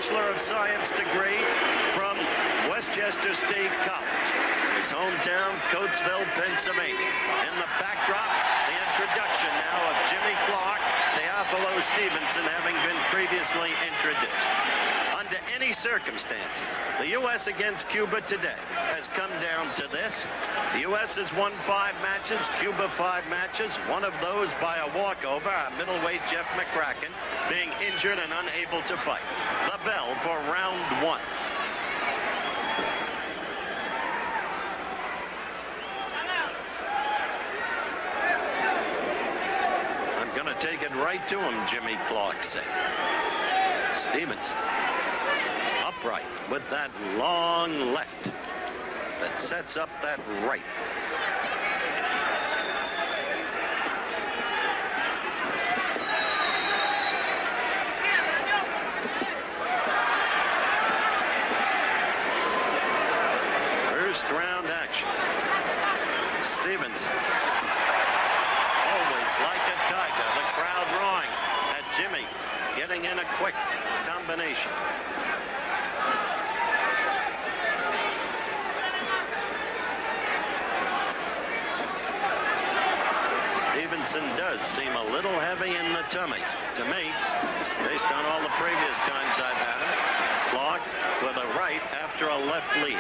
Bachelor of Science degree from Westchester State College. His hometown, Coatesville, Pennsylvania. In the backdrop, the introduction now of Jimmy Clark, Teofilo Stevenson having been previously introduced. Under any circumstances, the U.S. against Cuba today has come down to this. The U.S. has won 5 matches, Cuba 5 matches, one of those by a walkover, our middleweight Jeff McCracken being injured and unable to fight. The bell for round 1. I'm going to take it right to him, Jimmy Clark said. Stevenson. Upright with that long left that sets up that right. First round action. Stevenson. Always like a tiger. The crowd roaring at Jimmy getting in a quick combination. Stevenson does seem a little heavy in the tummy to me, based on all the previous times I've had him. Clark with a right after a left lead.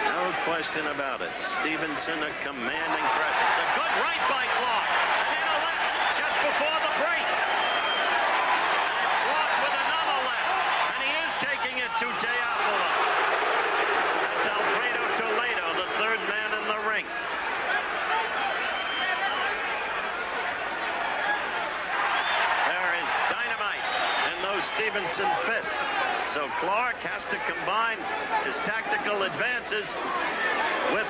No question about it. Stevenson a commanding presence. A good right by Clark. And in a left just before the break. And Clark with another left. And he is taking it to Teofilo. That's Alfredo Toledo, the third man in the ring. There is dynamite in those Stevenson fists. So Clark has to combine his tactical advances with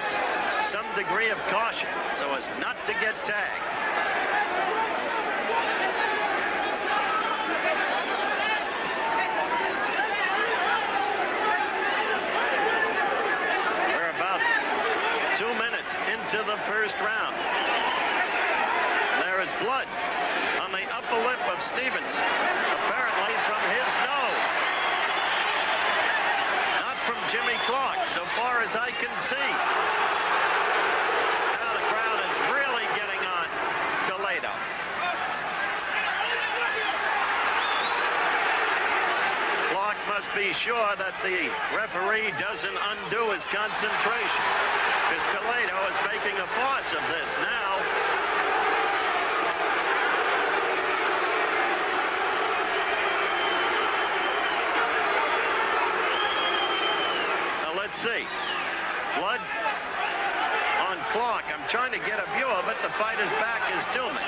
some degree of caution so as not to get tagged. We're about 2 minutes into the first round. There is blood on the upper lip of Stevenson, apparently from his nose. From Jimmy Clark, so far as I can see. Now the crowd is really getting on Toledo. Clark must be sure that the referee doesn't undo his concentration, because Toledo is making a farce of this now. See. Blood on Clark. I'm trying to get a view of it. The fighter's back is to me.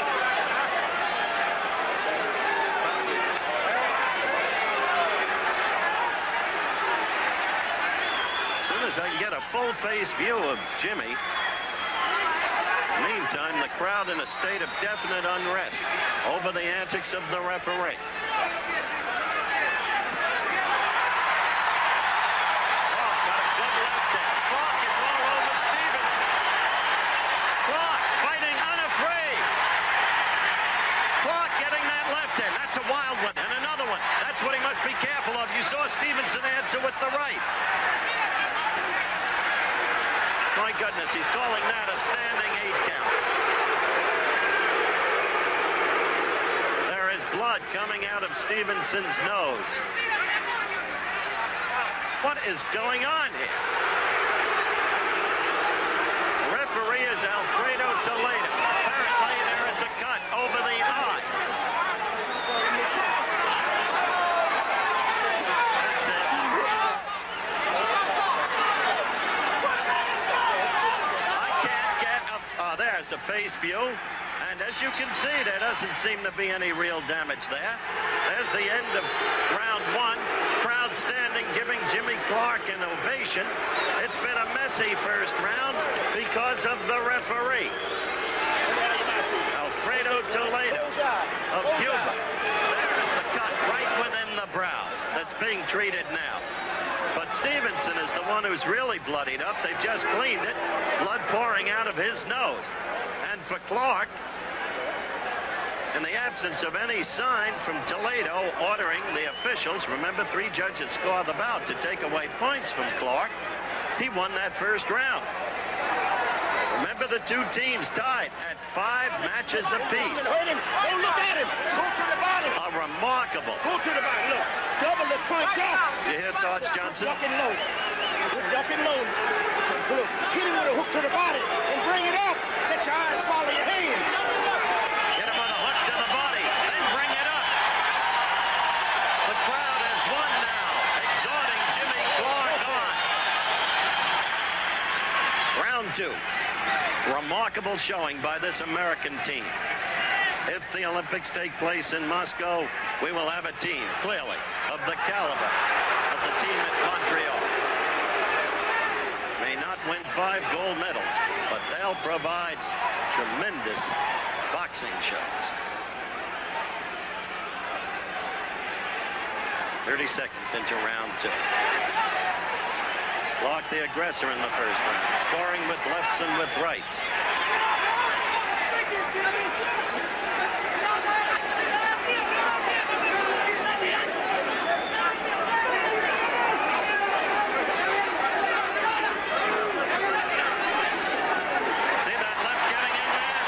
As soon as I can get a full-face view of Jimmy. Meantime, the crowd in a state of definite unrest over the antics of the referee. Be careful of. You saw Stevenson answer with the right. My goodness, he's calling that a standing 8 count. There is blood coming out of Stevenson's nose. What is going on here? The referee is Alfredo Toledo. Apparently there is a cut over the eye. There's a face view, and as you can see, there doesn't seem to be any real damage there. There's the end of round 1. Crowd standing, giving Jimmy Clark an ovation. It's been a messy first round because of the referee. Alfredo Toledo of Cuba. There's the cut right within the brow that's being treated now. But Stevenson is the one who's really bloodied up. They've just cleaned it. Blood pouring out of his nose. And for Clark, In the absence of any sign from Toledo ordering the officials, remember 3 judges scored the bout, to take away points from Clark, he won that first round. Remember, the 2 teams tied at 5 matches apiece. Hit him. Go look at him. Go to the body. A remarkable. Go to the body. Look. Double the punch off. You hear Sarge Johnson? Duck and low. Duck and low. Look. Hit him with a hook to the body and bring it up. Let your eyes follow your hands. Hit him with a hook to the body. Then bring it up. The crowd has won now, exhorting Jimmy Clark on. Round 2. Remarkable showing by this American team. If the Olympics take place in Moscow, we will have a team, clearly, of the caliber of the team at Montreal. May not win 5 gold medals, but they'll provide tremendous boxing shows. 30 seconds into round 2. Clark the aggressor in the first round, scoring with lefts and with rights. See that left getting in there?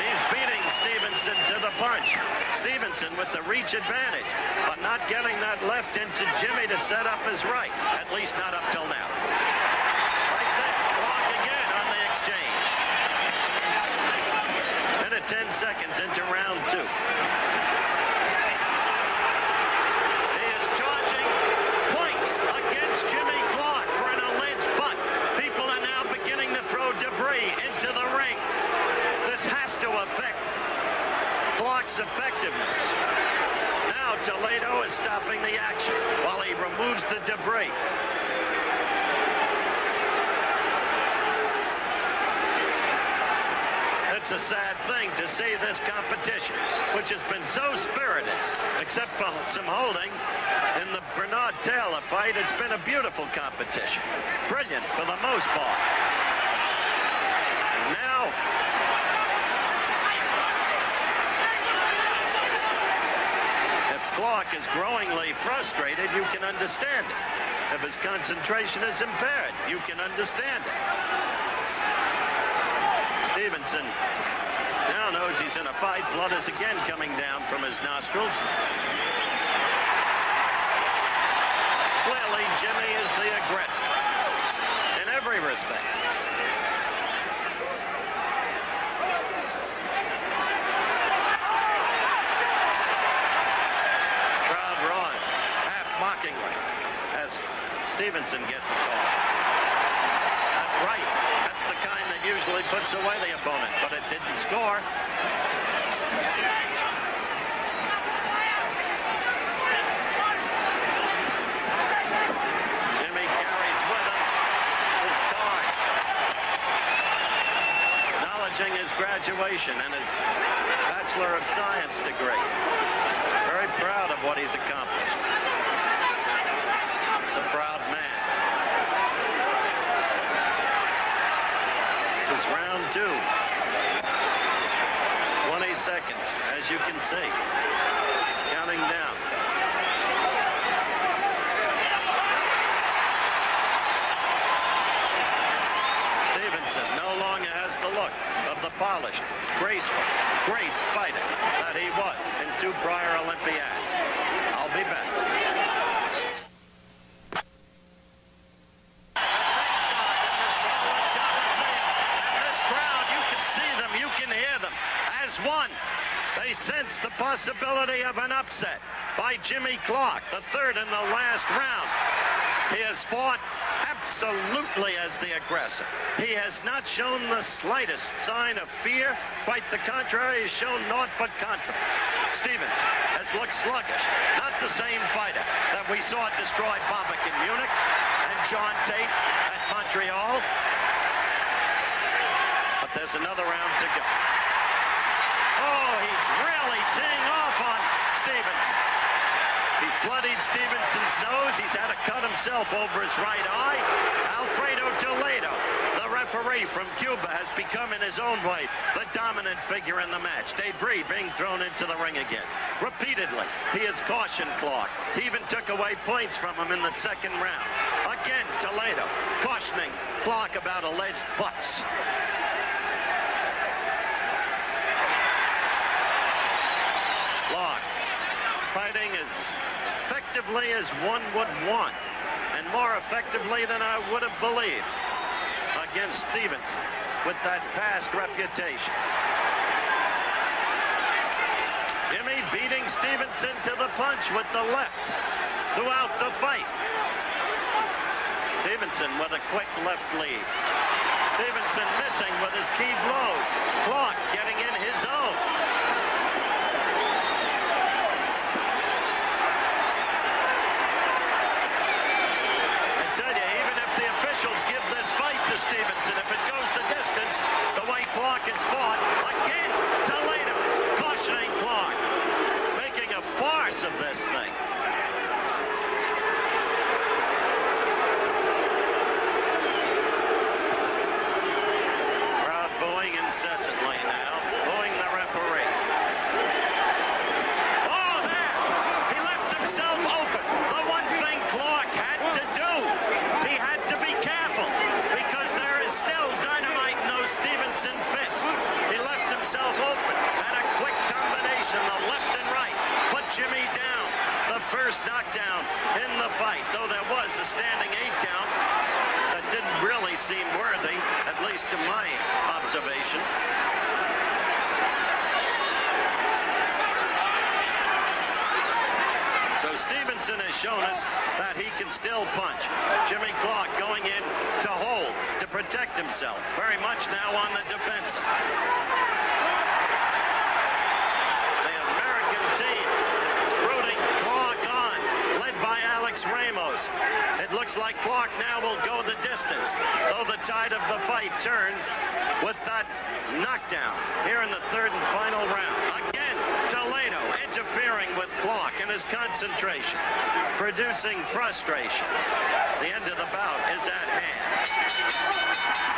He's beating Stevenson to the punch. Stevenson with the reach advantage, but not getting that left into Jimmy to set up his right, at least not up till now. Right there, Clark again on the exchange. Minute 10 seconds into round 2. He is charging points against Jimmy Clark for an alleged butt. People are now beginning to throw debris into the ring. This has to affect Clark's effectiveness. Now Toledo is stopping the action while he removes the debris. It's a sad thing to see this competition, which has been so spirited, except for some holding in the Bernard Taylor fight. It's been a beautiful competition. Brilliant for the most part. Now, if Clark is growingly frustrated, you can understand it. If his concentration is impaired, you can understand it. Stevenson now knows he's in a fight. Blood is again coming down from his nostrils. Clearly, Jimmy is the aggressor in every respect. Crowd roars, half mockingly, as Stevenson gets a call. That's right. That's the kind that usually puts away the opponent, but it didn't score. Jimmy carries with him his card, acknowledging his graduation and his Bachelor of Science degree. Very proud of what he's accomplished. He's a proud man. This is round 2. 20 seconds, as you can see. Counting down. Stevenson no longer has the look of the polished, graceful, great fighter that he was in 2 prior Olympiads. I'll be back. One. They sense the possibility of an upset by Jimmy Clark, the third in the last round. He has fought absolutely as the aggressor. He has not shown the slightest sign of fear. Quite the contrary, he's shown naught but confidence. Stevenson has looked sluggish, not the same fighter that we saw destroy Bobbick in Munich and John Tate at Montreal. But there's another round to go. Oh, he's really teeing off on Stevenson. He's bloodied Stevenson's nose. He's had a cut himself over his right eye. Alfredo Toledo, the referee from Cuba, has become in his own way the dominant figure in the match. Debris being thrown into the ring again. Repeatedly, he has cautioned Clark. He even took away points from him in the second round. Again, Toledo cautioning Clark about alleged butts. Clark fighting as effectively as one would want, and more effectively than I would have believed against Stevenson with that past reputation. Jimmy beating Stevenson to the punch with the left throughout the fight. Stevenson with a quick left lead. Stevenson missing with his key blows. Clark getting in his own. Give this fight to Stevenson. If it goes the distance, the way Clark has fought, again, Toledo cautioning Clark, making a farce of this thing. Crowd booing incessantly now, booing the referee. Oh, there! He left himself open. The one thing Clark had to do, he had to be careful, because there is still dynamite in those Stevenson fists. He left himself open, had a quick combination, the left and right, put Jimmy down. The first knockdown in the fight, though there was a standing 8 count that didn't really seem worthy, at least to my observation. So Stevenson has shown us that he can still punch. Jimmy Clark going in to hold, to protect himself. Very much now on the defensive. The American team is rooting Clark on, led by Alex Ramos. It looks like Clark now will go the distance, though the tide of the fight turned with that knockdown here in the third and final round. Again, Toledo interfering with Clark in his concentration, producing frustration. The end of the bout is at hand.